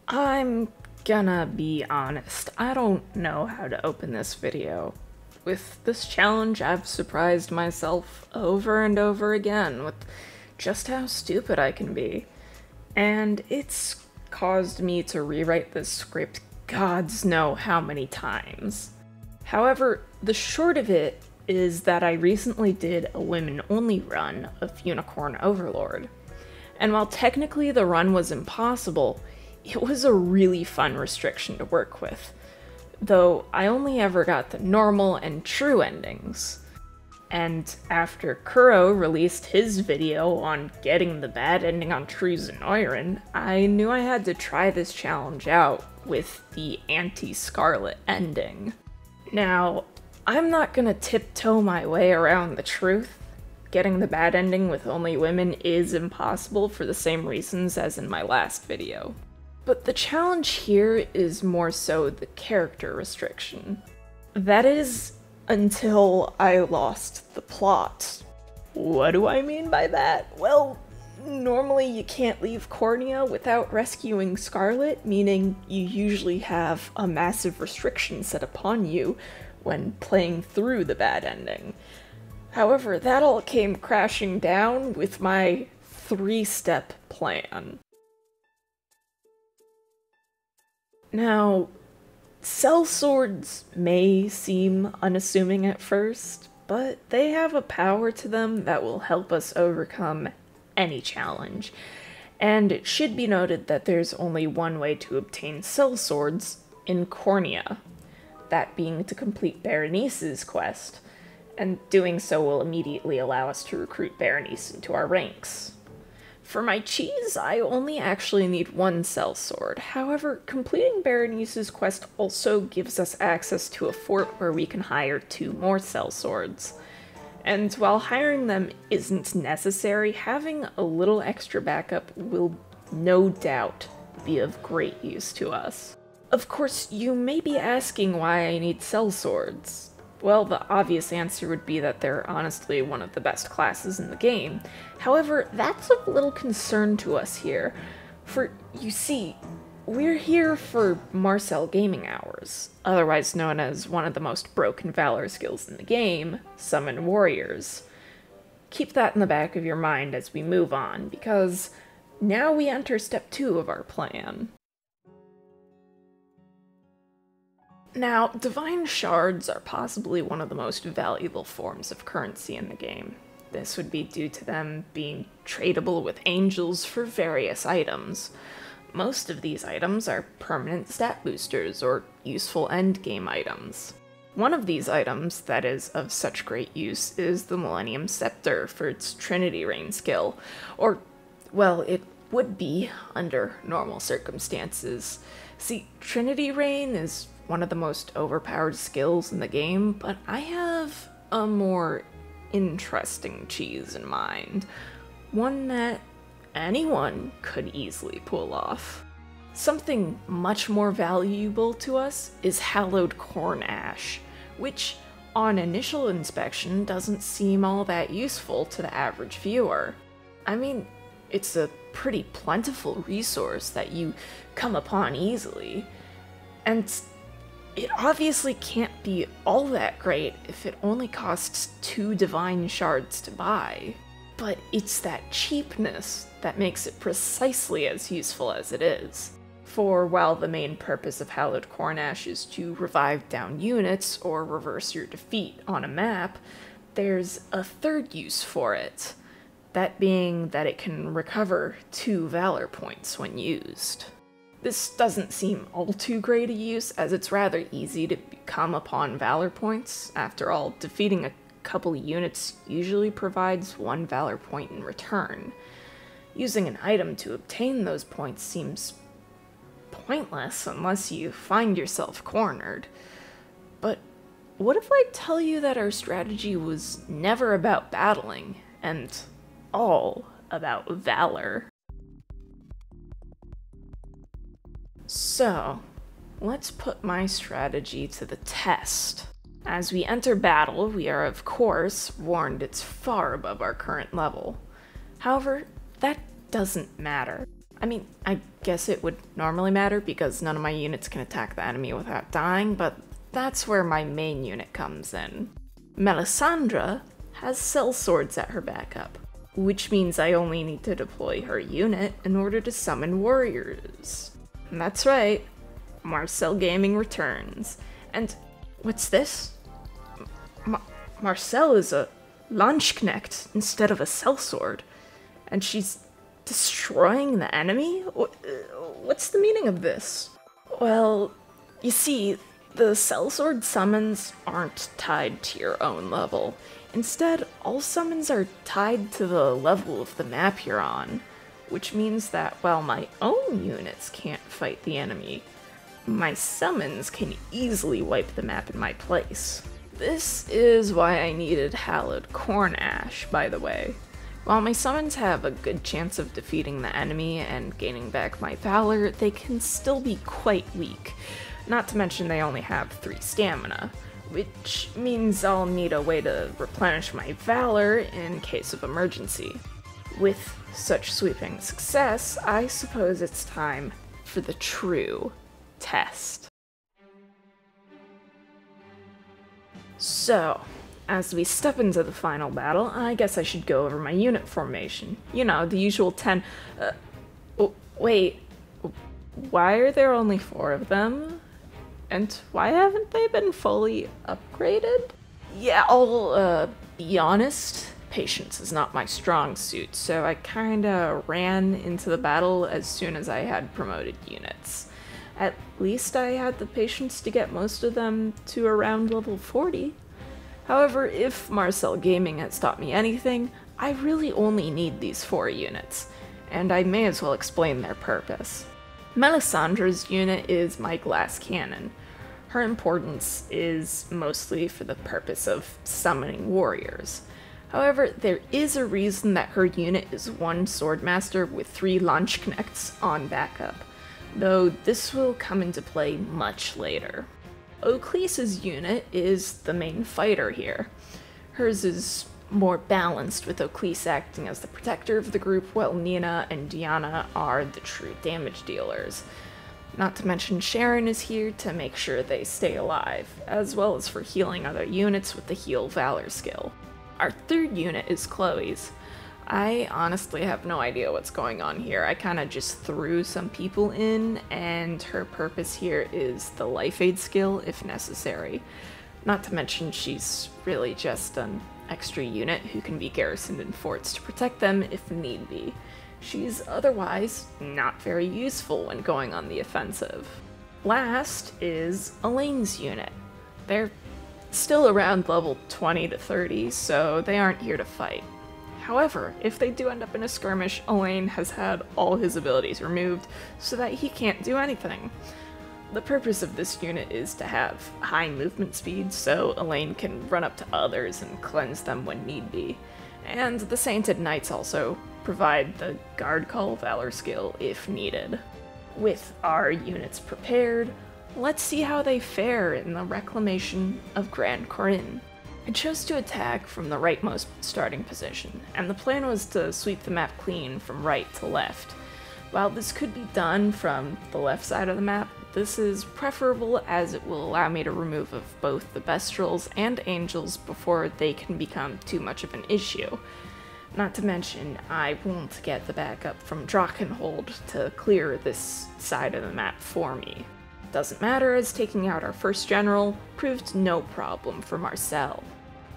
I'm gonna be honest, I don't know how to open this video. With this challenge, I've surprised myself over and over again with just how stupid I can be. And it's caused me to rewrite this script gods know how many times. However, the short of it is that I recently did a women-only run of Unicorn Overlord. And while technically the run was impossible, it was a really fun restriction to work with, though I only ever got the normal and true endings. And after Kuro released his video on getting the bad ending on Trues and Oirin, I knew I had to try this challenge out with the anti-Scarlet ending. Now, I'm not gonna tiptoe my way around the truth. Getting the bad ending with only women is impossible for the same reasons as in my last video. But the challenge here is more so the character restriction. That is, until I lost the plot. What do I mean by that? Well, normally you can't leave Cornea without rescuing Scarlett, meaning you usually have a massive restriction set upon you when playing through the bad ending. However, that all came crashing down with my 3-step plan. Now, sellswords may seem unassuming at first, but they have a power to them that will help us overcome any challenge. And it should be noted that there's only one way to obtain sellswords in Cornea, that being to complete Berenice's quest, and doing so will immediately allow us to recruit Berenice into our ranks. For my cheese, I only actually need one sellsword. However, completing Berenice's quest also gives us access to a fort where we can hire 2 more sellswords. And while hiring them isn't necessary, having a little extra backup will no doubt be of great use to us. Of course, you may be asking why I need sellswords. Well, the obvious answer would be that they're honestly one of the best classes in the game. However, that's of little concern to us here, for, you see, we're here for Marcel Gaming Hours, otherwise known as one of the most broken valor skills in the game, Summon Warriors. Keep that in the back of your mind as we move on, because now we enter step 2 of our plan. Now, divine shards are possibly one of the most valuable forms of currency in the game. This would be due to them being tradable with angels for various items. Most of these items are permanent stat boosters or useful endgame items. One of these items that is of such great use is the Millennium Scepter for its Trinity Reign skill, or, well, it would be under normal circumstances. See, Trinity Reign is one of the most overpowered skills in the game, but I have a more interesting cheese in mind. One that anyone could easily pull off. Something much more valuable to us is Hallowed Corn Ash, which on initial inspection doesn't seem all that useful to the average viewer. I mean, it's a pretty plentiful resource that you come upon easily, and it obviously can't be all that great if it only costs 2 divine shards to buy. But it's that cheapness that makes it precisely as useful as it is. For while the main purpose of Hallowed Corn Ash is to revive down units or reverse your defeat on a map, there's a third use for it. That being that it can recover 2 valor points when used. This doesn't seem all too great a use, as it's rather easy to come upon valor points. After all, defeating a couple units usually provides 1 valor point in return. Using an item to obtain those points seems pointless unless you find yourself cornered. But what if I tell you that our strategy was never about battling, and all about valor? So, let's put my strategy to the test. As we enter battle, we are of course warned it's far above our current level. However, that doesn't matter. I mean, I guess it would normally matter because none of my units can attack the enemy without dying, but that's where my main unit comes in. Melisandre has sellswords at her backup, which means I only need to deploy her unit in order to summon warriors. And that's right, Marcel Gaming returns. And what's this? Marcel is a Launchknecht instead of a sellsword, and she's destroying the enemy? What's the meaning of this? Well, you see, the sellsword summons aren't tied to your own level. Instead, all summons are tied to the level of the map you're on, which means that while my own units can't fight the enemy, my summons can easily wipe the map in my place. This is why I needed Hallowed Cornash, by the way. While my summons have a good chance of defeating the enemy and gaining back my valor, they can still be quite weak. Not to mention they only have 3 stamina, which means I'll need a way to replenish my valor in case of emergency. With such sweeping success, I suppose it's time for the true test. So, as we step into the final battle, I guess I should go over my unit formation. You know, the usual 10... wait, why are there only 4 of them? And why haven't they been fully upgraded? Yeah, I'll be honest, patience is not my strong suit, so I kinda ran into the battle as soon as I had promoted units. At least I had the patience to get most of them to around level 40. However, if Marcel Gaming has taught me anything, I really only need these 4 units, and I may as well explain their purpose. Melisandre's unit is my glass cannon. Her importance is mostly for the purpose of summoning warriors. However, there is a reason that her unit is 1 swordmaster with 3 Launchknechts on backup, though this will come into play much later. Oaklease's unit is the main fighter here. Hers is more balanced, with Oaklese acting as the protector of the group, while Nina and Diana are the true damage dealers. Not to mention Sharon is here to make sure they stay alive, as well as for healing other units with the Heal Valor skill. Our 3rd unit is Chloe's. I honestly have no idea what's going on here. I kinda just threw some people in, and her purpose here is the Life Aid skill if necessary. Not to mention she's really just an extra unit who can be garrisoned in forts to protect them if need be. She's otherwise not very useful when going on the offensive. Last is Elaine's unit. They're still around level 20 to 30, so they aren't here to fight. However, if they do end up in a skirmish, Elaine has had all his abilities removed so that he can't do anything. The purpose of this unit is to have high movement speed so Elaine can run up to others and cleanse them when need be. And the Sainted Knights also provide the Guard Call Valor skill if needed. With our units prepared, let's see how they fare in the reclamation of Grand Corinne. I chose to attack from the rightmost starting position, and the plan was to sweep the map clean from right to left. While this could be done from the left side of the map, this is preferable as it will allow me to remove of both the Bestrels and Angels before they can become too much of an issue. Not to mention, I won't get the backup from Drachenhold to clear this side of the map for me. Doesn't matter, as taking out our first general proved no problem for Marcel.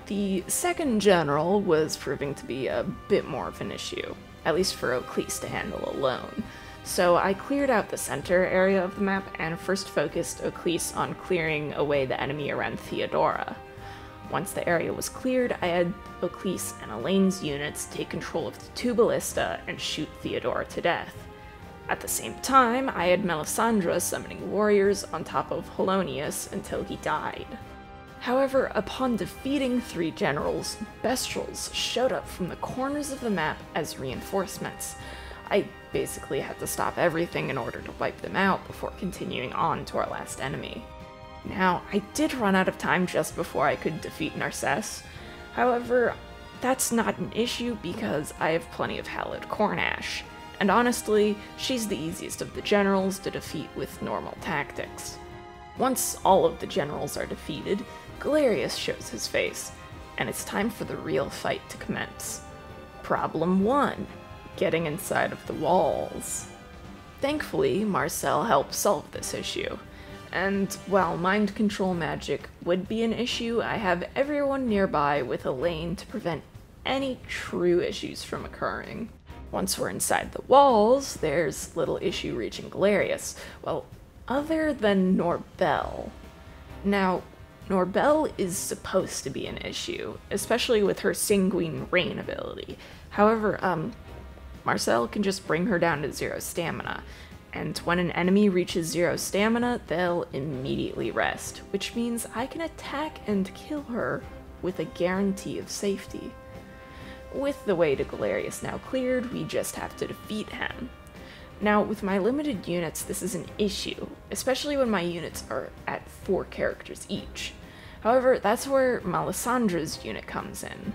The second general was proving to be a bit more of an issue, at least for Oaklese to handle alone. So I cleared out the center area of the map and first focused Oaklese on clearing away the enemy around Theodora. Once the area was cleared, I had Oaklese and Elaine's units take control of the two ballista and shoot Theodora to death. At the same time, I had Melisandre summoning warriors on top of Helonius until he died. However, upon defeating 3 generals, Bestrels showed up from the corners of the map as reinforcements. I basically had to stop everything in order to wipe them out before continuing on to our last enemy. Now, I did run out of time just before I could defeat Narcisse. However, that's not an issue because I have plenty of Hallowed Cornash, And honestly, she's the easiest of the generals to defeat with normal tactics. Once all of the generals are defeated, Galerius shows his face, and it's time for the real fight to commence. Problem 1. Getting inside of the walls. Thankfully, Marcel helped solve this issue. And while mind control magic would be an issue, I have everyone nearby with a lane to prevent any true issues from occurring. Once we're inside the walls, there's little issue reaching Galerius, well, other than Norbel. Now, Norbel is supposed to be an issue, especially with her Sanguine Rain ability. However, Marcel can just bring her down to 0 stamina, and when an enemy reaches 0 stamina, they'll immediately rest, which means I can attack and kill her with a guarantee of safety. With the way to Galerius now cleared, we just have to defeat him. Now, with my limited units, this is an issue, especially when my units are at 4 characters each. However, that's where Melisandre's unit comes in.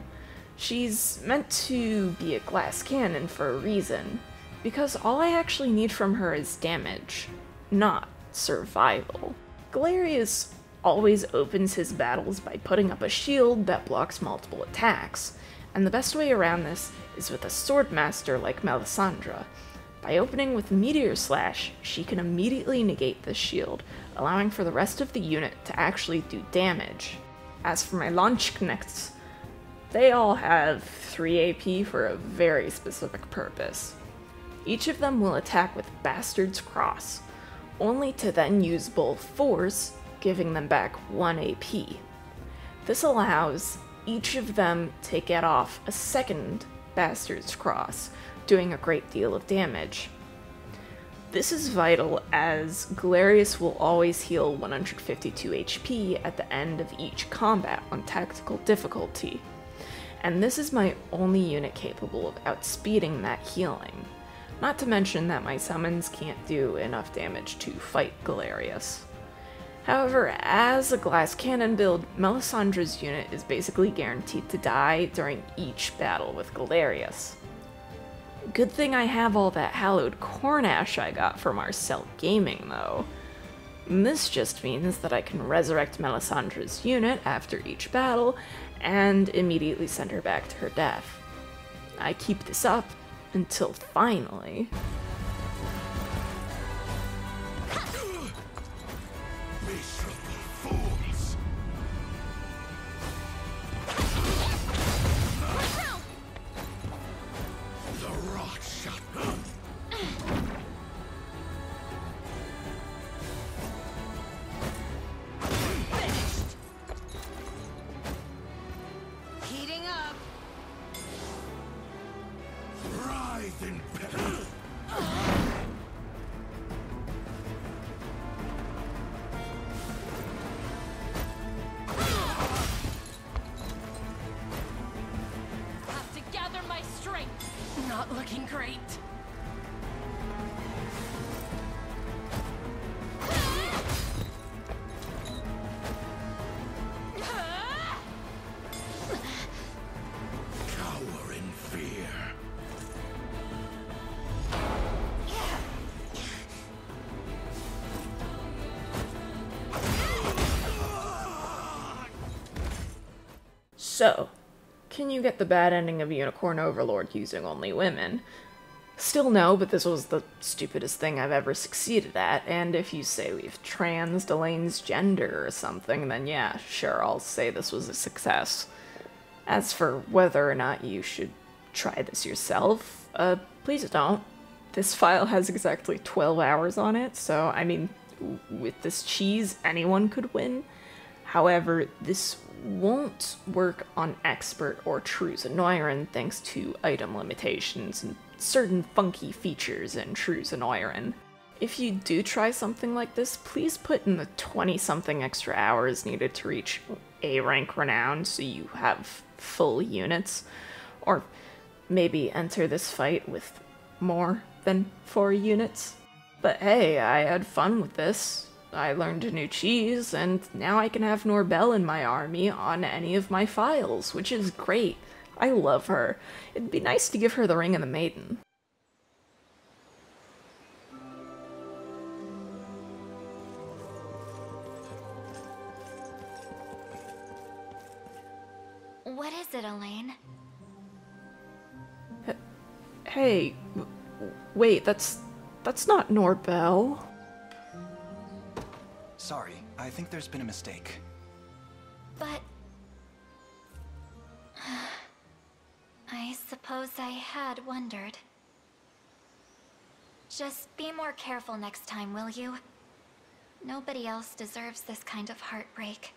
She's meant to be a glass cannon for a reason, because all I actually need from her is damage, not survival. Galerius always opens his battles by putting up a shield that blocks multiple attacks, and the best way around this is with a swordmaster like Melisandre. By opening with Meteor Slash, she can immediately negate this shield, allowing for the rest of the unit to actually do damage. As for my Launchknechts, they all have 3 AP for a very specific purpose. Each of them will attack with Bastard's Cross, only to then use Bull Force, giving them back 1 AP. This allows each of them to get off a second Bastard's Cross, doing a great deal of damage. This is vital as Galerius will always heal 152 HP at the end of each combat on tactical difficulty, and this is my only unit capable of outspeeding that healing. Not to mention that my summons can't do enough damage to fight Galerius. However, as a glass cannon build, Melisandre's unit is basically guaranteed to die during each battle with Galerius. Good thing I have all that hallowed corn ash I got from Marcel Gaming, though. This just means that I can resurrect Melisandre's unit after each battle, and immediately send her back to her death. I keep this up until finally... Not looking great. Cower in fear. So, can you get the bad ending of Unicorn Overlord using only women? Still no, but this was the stupidest thing I've ever succeeded at, and if you say we've transed Elaine's gender or something, then yeah, sure, I'll say this was a success. As for whether or not you should try this yourself, please don't. This file has exactly 12 hours on it, so, I mean, with this cheese, anyone could win. However, this won't work on Expert or True Zenoiran thanks to item limitations and certain funky features in True Zenoiran. If you do try something like this, please put in the 20-something extra hours needed to reach A rank Renown so you have full units, or maybe enter this fight with more than 4 units. But hey, I had fun with this. I learned a new cheese, and now I can have Norbel in my army on any of my files, which is great. I love her. It'd be nice to give her the Ring of the Maiden. What is it, Elaine? Hey, wait, that's not Norbel. Sorry, I think there's been a mistake. But... I suppose I had wondered. Just be more careful next time, will you? Nobody else deserves this kind of heartbreak.